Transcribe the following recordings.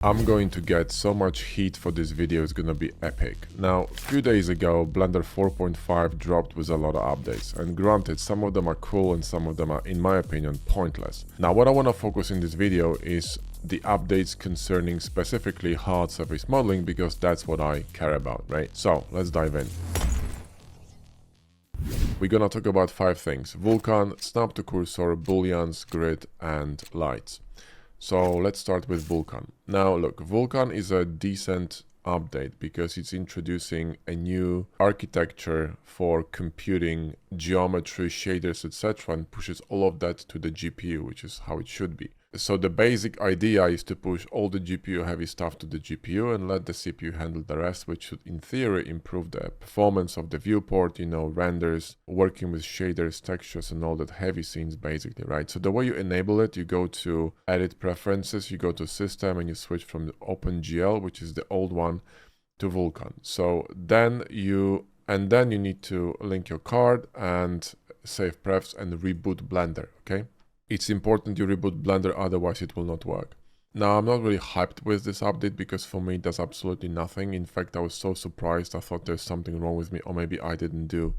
I'm going to get so much heat for this video, it's gonna be epic. Now, a few days ago, Blender 4.5 dropped with a lot of updates, and granted, some of them are cool and some of them are, in my opinion, pointless. Now, what I want to focus in this video is the updates concerning specifically hard surface modeling, because that's what I care about, right? So, let's dive in. We're gonna talk about 5 things: Vulcan, snap to cursor, Booleans, grid, and lights. So let's start with Vulcan. Now look, Vulcan is a decent update because it's introducing a new architecture for computing geometry, shaders, etc., and pushes all of that to the GPU, which is how it should be. So the basic idea is to push all the GPU heavy stuff to the GPU and let the CPU handle the rest, which should in theory improve the performance of the viewport, renders, working with shaders, textures, and all that heavy scenes basically, right? So the way you enable it, you go to edit preferences, you go to system, and you switch from the OpenGL, which is the old one, to Vulcan. So then you need to link your card and save prefs and reboot Blender, okay? It's important you reboot Blender, otherwise it will not work. Now, I'm not really hyped with this update because for me it does absolutely nothing. In fact, I was so surprised. I thought there's something wrong with me, or maybe I didn't do,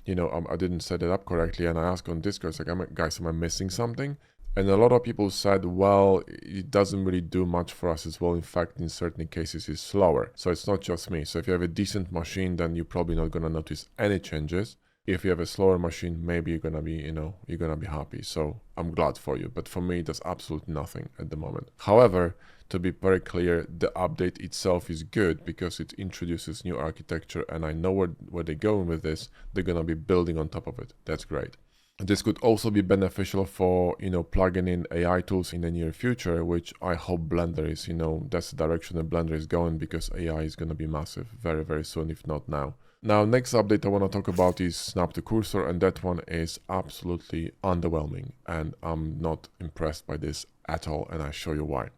I didn't set it up correctly. And I asked on Discord, like, guys, am I missing something? And a lot of people said, well, it doesn't really do much for us as well. In fact, in certain cases, it's slower. So it's not just me. So if you have a decent machine, then you're probably not going to notice any changes. If you have a slower machine, maybe you're gonna be happy. So I'm glad for you. But for me, it does absolutely nothing at the moment. However, to be very clear, the update itself is good because it introduces new architecture, and I know where they're going with this. They're gonna be building on top of it. That's great. This could also be beneficial for, plugging in AI tools in the near future, which I hope Blender is, that's the direction that Blender is going, because AI is gonna be massive very, very soon, if not now. Now, next update I want to talk about is snap to cursor, and that one is absolutely underwhelming, and I'm not impressed by this at all, and I'll show you why.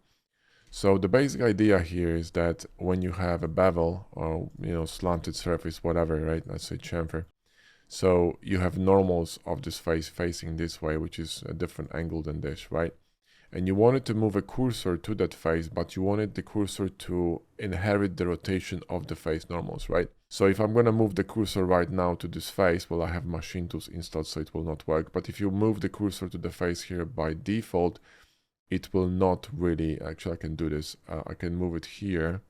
So the basic idea here is that when you have a bevel or, slanted surface, whatever, right, let's say chamfer, so you have normals of this face facing this way, which is a different angle than this, right? And you wanted to move a cursor to that face, but you wanted the cursor to inherit the rotation of the face normals, right? So if I'm going to move the cursor right now to this face, well, I have machine tools installed, so it will not work. But if you move the cursor to the face here by default, it will not really, actually I can do this. I can move it here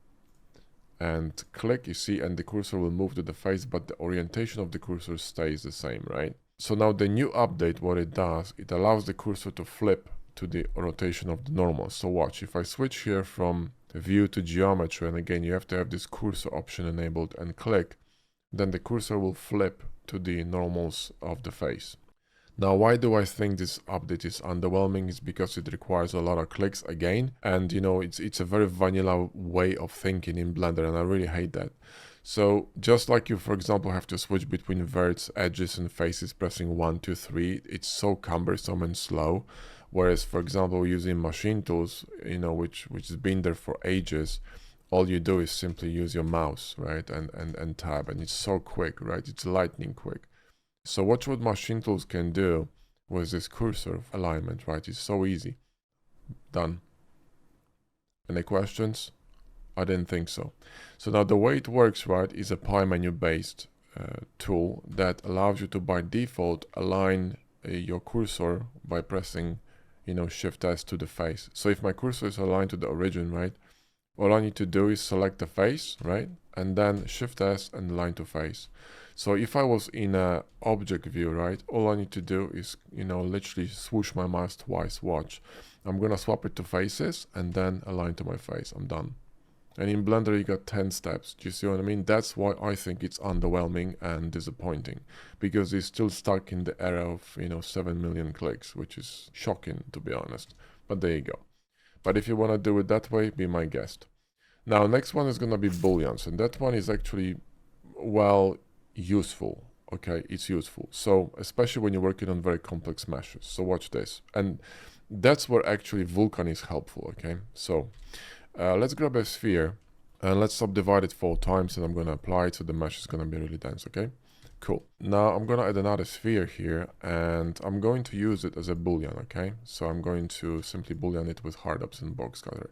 and click, you see, and the cursor will move to the face, but the orientation of the cursor stays the same, right? So now the new update, what it does, it allows the cursor to flip to the rotation of the normal. So watch, if I switch here from view to geometry, and again you have to have this cursor option enabled, and click, then the cursor will flip to the normals of the face. Now, why do I think this update is underwhelming? Is because it requires a lot of clicks again, and it's a very vanilla way of thinking in Blender, and I really hate that. So just like you, for example, have to switch between verts, edges, and faces pressing 1, 2, 3, it's so cumbersome and slow. Whereas, for example, using machine tools, which has been there for ages, all you do is simply use your mouse, right, and tab, and it's so quick, right? It's lightning quick. So watch what machine tools can do with this cursor alignment, right? It's so easy. Done. Any questions? I didn't think so. So now the way it works, right, is a pie menu based tool that allows you to by default align your cursor by pressing Shift S to the face. So if my cursor is aligned to the origin, right, all I need to do is select the face, right, and then Shift S and align to face. So if I was in a object view, right, all I need to do is, literally swoosh my mouse twice. Watch. I'm gonna swap it to faces and then align to my face. I'm done. And in Blender, you got 10 steps. Do you see what I mean? That's why I think it's underwhelming and disappointing, because it's still stuck in the era of, 7 million clicks, which is shocking, to be honest. But there you go. But if you want to do it that way, be my guest. Now, next one is going to be Booleans, and that one is actually, well, useful. Okay, it's useful. So, especially when you're working on very complex meshes. So watch this. And that's where actually Vulcan is helpful, okay? So, let's grab a sphere and let's subdivide it 4 times, and I'm going to apply it so the mesh is going to be really dense, okay? Cool. Now I'm going to add another sphere here, and I'm going to use it as a boolean, okay? So I'm going to simply boolean it with hard ups and box cutter.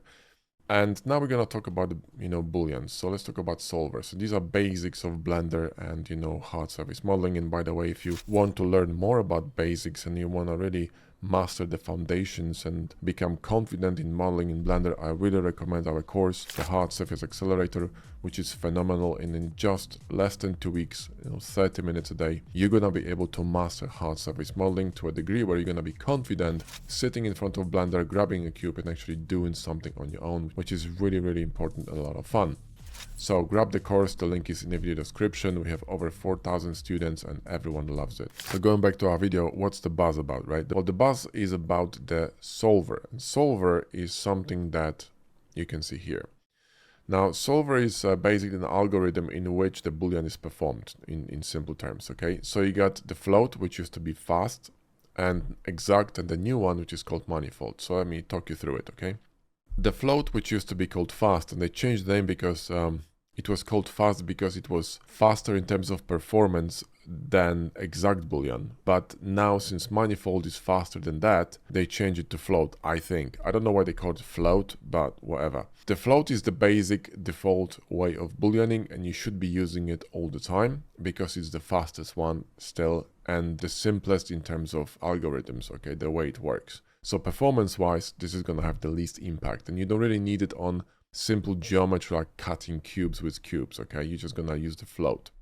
And now we're gonna talk about the, Booleans. So let's talk about solvers. So these are basics of Blender and, hard surface modeling. And by the way, if you want to learn more about basics and you want to really master the foundations and become confident in modeling in Blender, I really recommend our course, the Hard Surface Accelerator, which is phenomenal. And in just less than 2 weeks, 30 minutes a day, you're gonna be able to master hard surface modeling to a degree where you're gonna be confident sitting in front of Blender, grabbing a cube and actually doing something on your own, which is really, really important and a lot of fun. So grab the course, the link is in the video description. We have over 4,000 students and everyone loves it. So going back to our video, what's the buzz about, right? Well, the buzz is about the solver. And solver is something that you can see here. Now, solver is basically an algorithm in which the Boolean is performed in simple terms, okay? So you got the float, which used to be fast, and exact, and the new one, which is called manifold. So let me talk you through it, okay? The float, which used to be called fast, and they changed the name because it was called fast because it was faster in terms of performance than exact Boolean. But now, since manifold is faster than that, they changed it to float, I think. I don't know why they called it float, but whatever. The float is the basic default way of Booleaning, and you should be using it all the time because it's the fastest one still and the simplest in terms of algorithms, okay, the way it works. So performance-wise, this is going to have the least impact, and you don't really need it on simple geometry like cutting cubes with cubes, okay? You're just going to use the float.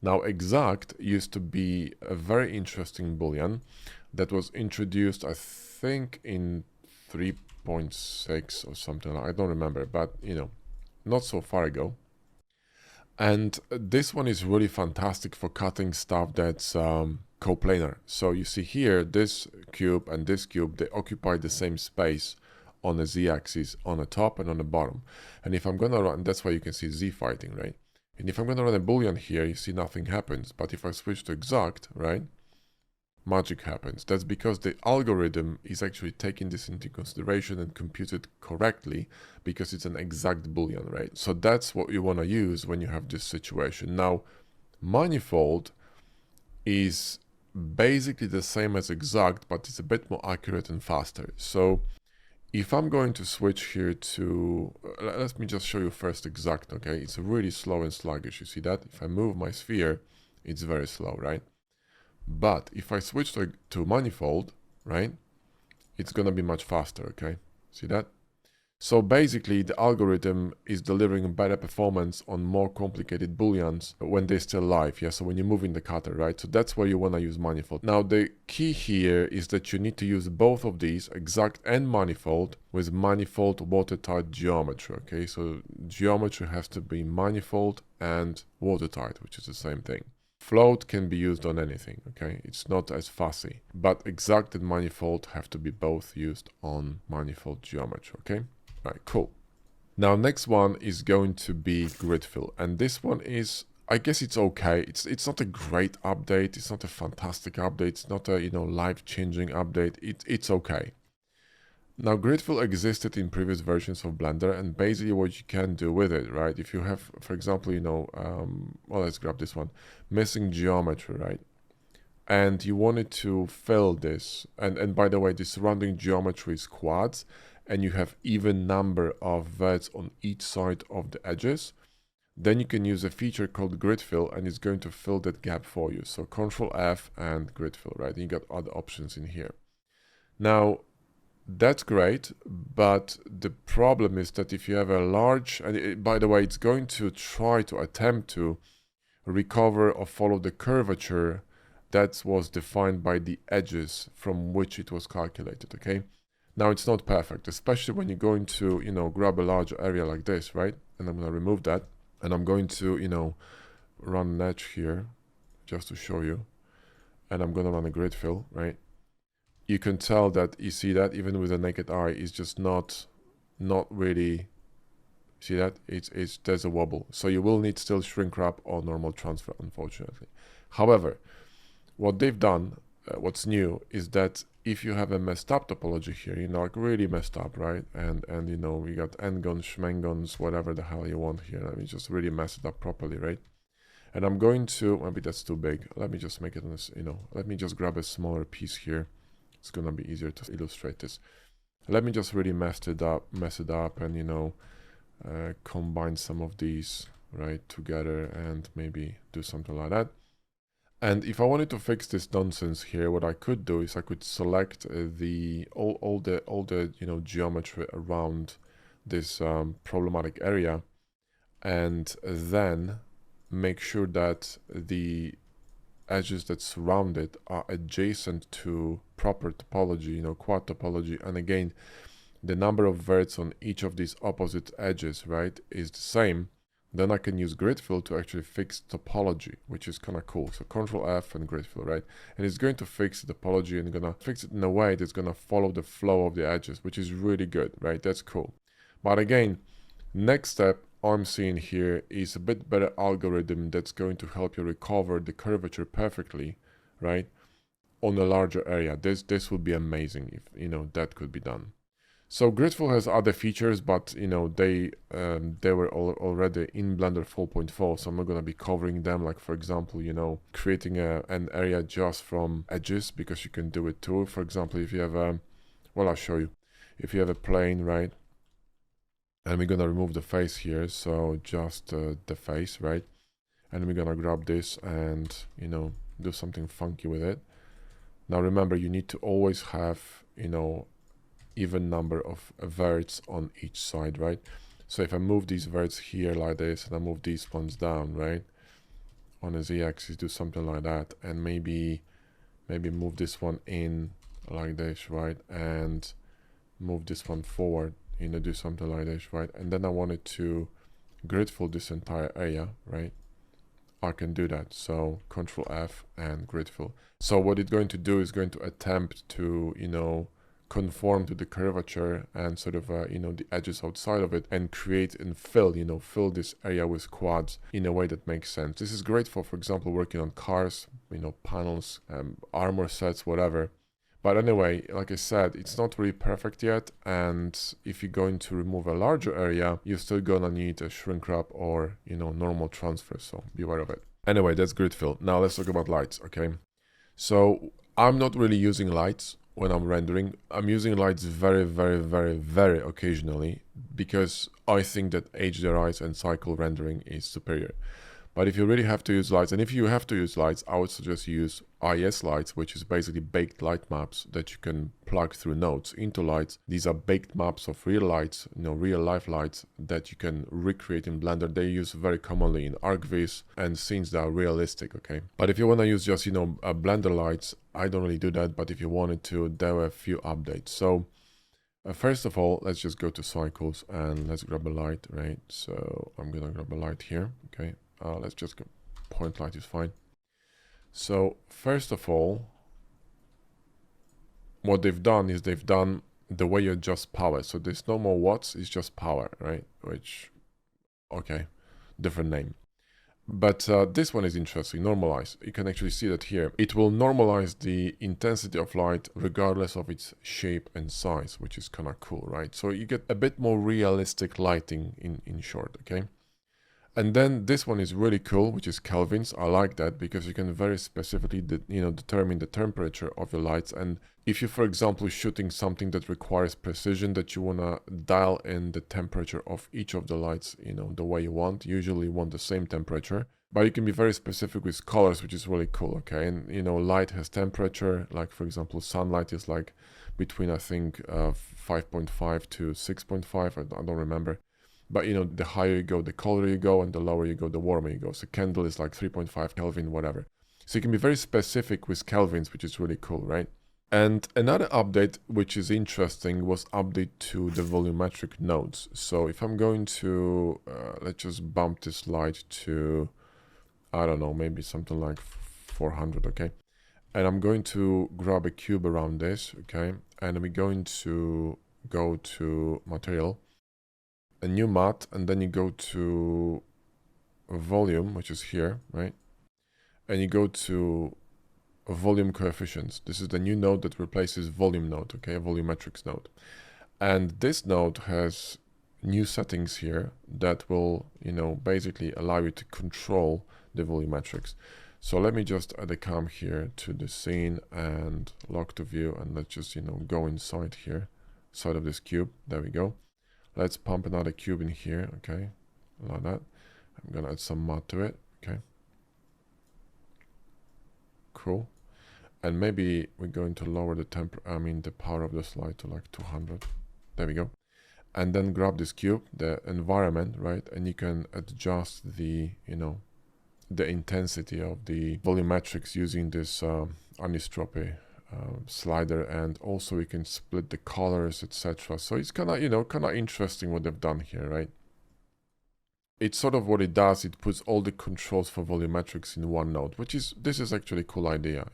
Now, exact used to be a very interesting Boolean that was introduced, I think, in 3.6 or something. I don't remember, but, not so far ago. And this one is really fantastic for cutting stuff that's coplanar. So you see here, this cube and this cube, they occupy the same space on the z-axis on the top and on the bottom. And if I'm gonna run, that's why you can see z fighting, right? And if I'm gonna run a Boolean here, you see nothing happens. But if I switch to exact, right, magic happens. That's because the algorithm is actually taking this into consideration and compute it correctly because it's an exact Boolean, right? So that's what you wanna use when you have this situation. Now, manifold is basically the same as exact, but it's a bit more accurate and faster. So if I'm going to switch here to, let me just show you first exact, okay? It's really slow and sluggish, you see that? If I move my sphere, it's very slow, right? But if I switch to manifold, right, it's gonna be much faster, okay? See that? So basically, the algorithm is delivering better performance on more complicated Booleans when they're still live, yeah? So when you move in the cutter, right? So that's where you want to use manifold. Now, the key here is that you need to use both of these, exact and manifold, with manifold watertight geometry, okay? So geometry has to be manifold and watertight, which is the same thing. Float can be used on anything, okay? It's not as fussy, but exact and manifold have to be both used on manifold geometry, okay? Right, cool. Now, next one is going to be Gritful, and this one is, I guess it's okay. It's not a great update. It's not a fantastic update. It's not a, life-changing update. It's okay. Now, Gritful existed in previous versions of Blender, and basically what you can do with it, right? If you have, for example, well, let's grab this one, missing geometry, right? And you wanted to fill this, and by the way, this surrounding geometry is quads, and you have even number of verts on each side of the edges, then you can use a feature called Gritfill, and it's going to fill that gap for you. So Control F and Gritfill, right? And you got other options in here. Now, that's great, but the problem is that if you have a large, and by the way, it's going to try to attempt to recover or follow the curvature that was defined by the edges from which it was calculated, okay? Now, it's not perfect, especially when you're going to, grab a large area like this, right? And I'm going to remove that. And I'm going to, run an edge here just to show you. And I'm going to run a grid fill, right? You can tell that, you see that even with a naked eye, it's just not really, see that? There's a wobble. So you will need still shrink wrap or normal transfer, unfortunately. However, what they've done, what's new, is that if you have a messed up topology here, like really messed up, right? And we got n-gons, schmengons, whatever the hell you want here. Let me just really mess it up properly, right? And I'm going to, maybe that's too big. Let me just make it, let me just grab a smaller piece here. It's gonna be easier to illustrate this. Let me just really mess it up and, you know, combine some of these right together and maybe do something like that. And if I wanted to fix this nonsense here, what I could do is I could select the all the you know geometry around this problematic area, and then make sure that the edges that surround it are adjacent to proper topology, you know, quad topology. And again, the number of verts on each of these opposite edges, right, is the same. Then I can use Gritful to actually fix topology, which is kind of cool. So Control F and Gritful, right? And it's going to fix the topology and gonna fix it in a way that's gonna follow the flow of the edges, which is really good, right? That's cool. But again, next step I'm seeing here is a bit better algorithm that's going to help you recover the curvature perfectly, right? On a larger area. This would be amazing if, you know, that could be done. So Gritful has other features, but you know they were already in Blender 4.4, so I'm not gonna be covering them. Like for example, you know, creating an area just from edges, because you can do it too. For example, if you have a, well, I'll show you. If you have a plane, right, and we're gonna remove the face here, so just the face, right, and we're gonna grab this and, you know, do something funky with it. Now remember, you need to always have, you know, even number of verts on each side, right? So if I move these verts here like this and I move these ones down, right, on a z-axis, do something like that, and maybe move this one in like this, right, and move this one forward, you know, do something like this, right, and then I wanted to Gritful this entire area, right, I can do that. So Control F and Gritful. So what it's going to do is going to attempt to, you know, conform to the curvature and sort of, you know, the edges outside of it, and create and fill, you know, fill this area with quads in a way that makes sense. This is great for example, working on cars, you know, panels, armor sets, whatever. But anyway, like I said, it's not really perfect yet, and if you're going to remove a larger area, you're still gonna need a shrink wrap or, you know, normal transfer, so be aware of it. Anyway, that's Gritful. Now let's talk about lights, okay? So I'm not really using lights when I'm rendering. I'm using lights very occasionally, because I think that HDRIs and cycle rendering is superior. But if you really have to use lights, and if you have to use lights, I would suggest you use IS lights, which is basically baked light maps that you can plug through nodes into lights. These are baked maps of real lights, you know, real life lights that you can recreate in Blender. They use very commonly in ArcViz and scenes that are realistic, okay? But if you want to use just, you know, Blender lights, I don't really do that, but if you wanted to, there are a few updates. So first of all, let's just go to cycles and let's grab a light, right? So I'm gonna grab a light here, okay? Let's just go, point light is fine. So first of all, what they've done is they've done the way you adjust power. So there's no more watts, it's just power, right? Which, okay, different name. But this one is interesting, normalize. You can actually see that here. It will normalize the intensity of light regardless of its shape and size, which is kind of cool, right? So you get a bit more realistic lighting in short, okay? And then this one is really cool, which is Kelvins. I like that because you can very specifically, determine the temperature of your lights. And if you, for example, shooting something that requires precision, that you wanna dial in the temperature of each of the lights, you know, the way you want. Usually you want the same temperature, but you can be very specific with colors, which is really cool. Okay, and you know, light has temperature. Like for example, sunlight is like between I think 5.5 to 6.5. I don't remember. But you know, the higher you go, the colder you go, and the lower you go, the warmer you go. So candle is like 3.5 Kelvin, whatever. So you can be very specific with Kelvins, which is really cool, right? And another update, which is interesting, was update to the volumetric nodes. So if I'm going to, let's just bump this light to, I don't know, maybe something like 400, okay? And I'm going to grab a cube around this, okay? And we're going to go to material, a new matte, and then you go to volume, which is here, right? And you go to volume coefficients. This is the new node that replaces volume node, okay, volumetrics node. And this node has new settings here that will, you know, basically allow you to control the volumetrics. So let me just add a cam here to the scene and lock to view, and let's just, you know, go inside here side of this cube. There we go. Let's pump another cube in here. Okay, like that. I'm gonna add some mud to it. Okay, cool. And maybe we're going to lower the the power of the slide to like 200. There we go. And then grab this cube, the environment, right? And you can adjust the, the intensity of the volumetrics using this anisotropy slider, and also we can split the colors, etc. So it's kind of interesting what they've done here, right? It's sort of what it does, it puts all the controls for volumetrics in one node, this is actually a cool idea,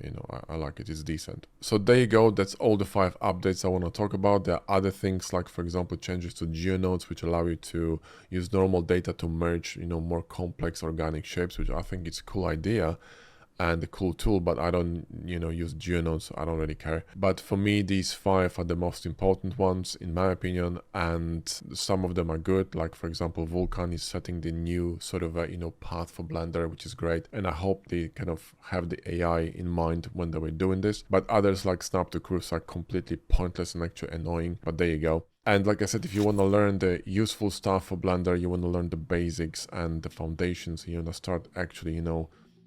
I like it, it's decent. So there you go, that's all the 5 updates I want to talk about. There are other things like, for example, changes to geonodes, which allow you to use normal data to merge, more complex organic shapes, which I think is a cool idea and a cool tool, but I don't, use geonodes, so I don't really care. But for me, these 5 are the most important ones, in my opinion, and some of them are good. Like, for example, Vulcan is setting the new sort of, path for Blender, which is great. And I hope they kind of have the AI in mind when they were doing this. But others like Snap to Cruise are completely pointless and actually annoying, but there you go. And like I said, if you want to learn the useful stuff for Blender, you want to learn the basics and the foundations, you want to start actually,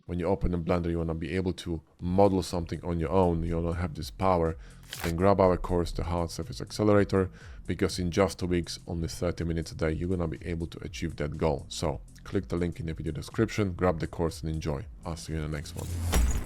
when you open a Blender, you want to be able to model something on your own, you want to have this power, then grab our course, the Hard Surface Accelerator, because in just 2 weeks, only 30 minutes a day, you're going to be able to achieve that goal. So click the link in the video description, grab the course and enjoy. I'll see you in the next one.